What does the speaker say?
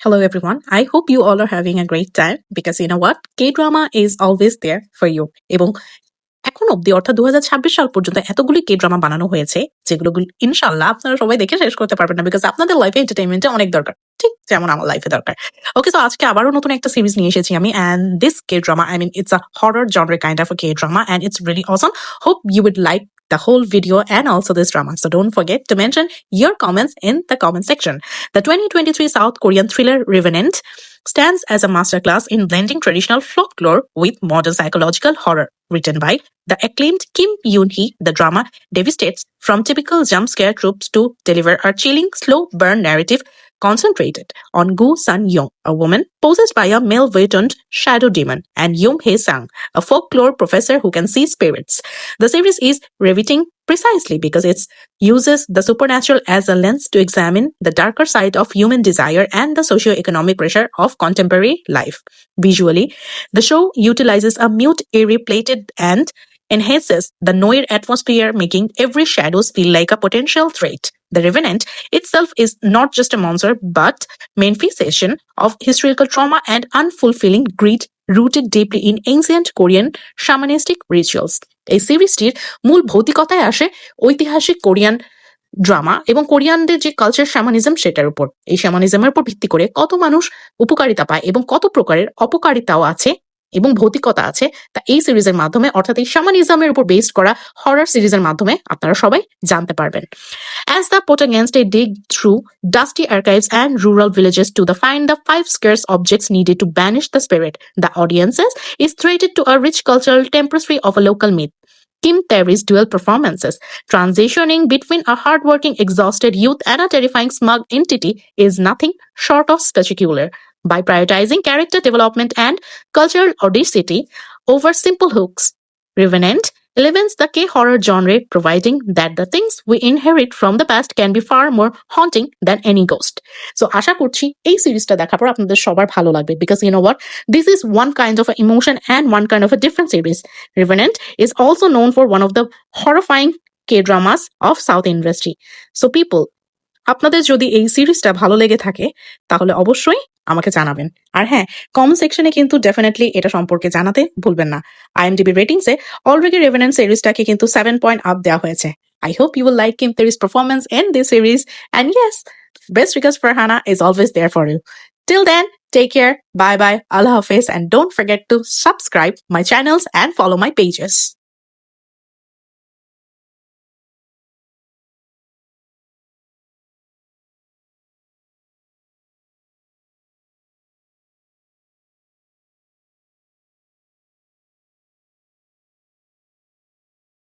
Hello, everyone. I hope you all are having a great time because you know what? K-drama is always there for you. এবং এখন অব্দি অর্থাৎ 2026 সাল পর্যন্ত এতগুলি কে ড্রামা বানানো হয়েছে যেগুলো ইনশাল্লাহ আপনারা সবাই দেখে শেষ করতে পারবেন না বিকজ আপনাদের লাইফে এন্টারটেইনমেন্টে অনেক দরকার ঠিক যেমন আমার লাইফে দরকার ওকে তো আজকে আবারও নতুন একটা সিরিজ নিয়ে এসেছি আমি and this K drama I mean it's a horror genre kind of a K drama and it's really awesome hope you would like the whole video and also this drama. So don't forget to mention your comments in the comment section. The 2023 South Korean thriller Revenant stands as a masterclass in blending traditional folklore with modern psychological horror. Written by the acclaimed Kim Yoon-hee, the drama deviates from typical jump scare tropes to deliver a chilling, slow burn narrative concentrated on Gu Sun-young, a woman possessed by a malevolent shadow demon, and Yoon Hae-sang, a folklore professor who can see spirits. The series is riveting precisely because it uses the supernatural as a lens to examine the darker side of human desire and the socio-economic pressure of contemporary life. Visually, the show utilizes a mute, airy plated and enhances the noir atmosphere, making every shadows feel like a potential threat. The Revenant itself is not just a monster but manifestation of historical trauma and unfulfilling greed rooted deeply in ancient Korean shamanistic rituals. এই সিরিজটির মূল ভৌতিকতায় আসে ঐতিহাসিক Korean drama এবং কোরিয়ানদের যে culture শ্যামানিজম সেটার উপর এই শ্যামানিজমের উপর ভিত্তি করে কত মানুষ উপকারিতা পায় এবং কত প্রকারের অপকারিতাও আছে এবং ভৌতিকতা আছে তা এই সিরিজের মাধ্যমে অর্থাৎ এই শ্যামানিজমের উপর বেসড করা হরর সিরিজের মাধ্যমে আপনারা সবাই জানতে পারবেন As the protagonist dig through dusty archives and rural villages to find the 5 scarce objects needed to banish the spirit, the audiences is treated to a rich cultural tapestry of a local myth. Kim Tae's dual performances, transitioning between a hardworking, exhausted youth and a terrifying smug entity, is nothing short of spectacular. By prioritizing character development and cultural audacity over simple hooks, Revenant elevates the K-horror genre, providing that the things we inherit from the past can be far more haunting than any ghost. So আশা করছি এই সিরিজটা দেখার পর আপনাদের সবার ভালো লাগবে because you know what, this is one kind of emotion and one kind of a different series. Revenant is also known for one of the horrifying K-dramas of South industry. So people, আপনাদের যদি এই সিরিজটা ভালো লেগে থাকে তাহলে অবশ্যই আমাকে জানাবেন আর হ্যাঁ কমেন্ট সেকশনে কিন্তু ডেফিনেটলি এটা সম্পর্কে জানাতে ভুলবেন না IMDb রেটিংসে অলরেডি রেভেনেন্ট সিরিজটাকে কিন্তু 7 পয়েন্ট আপ দেওয়া হয়েছে I hope you will like Kim Tae's performance in this series and yes, best regards for Hana is always there for you. Till then, take care, bye bye, Allah Hafiz, and don't forget to subscribe my channels and follow my pages.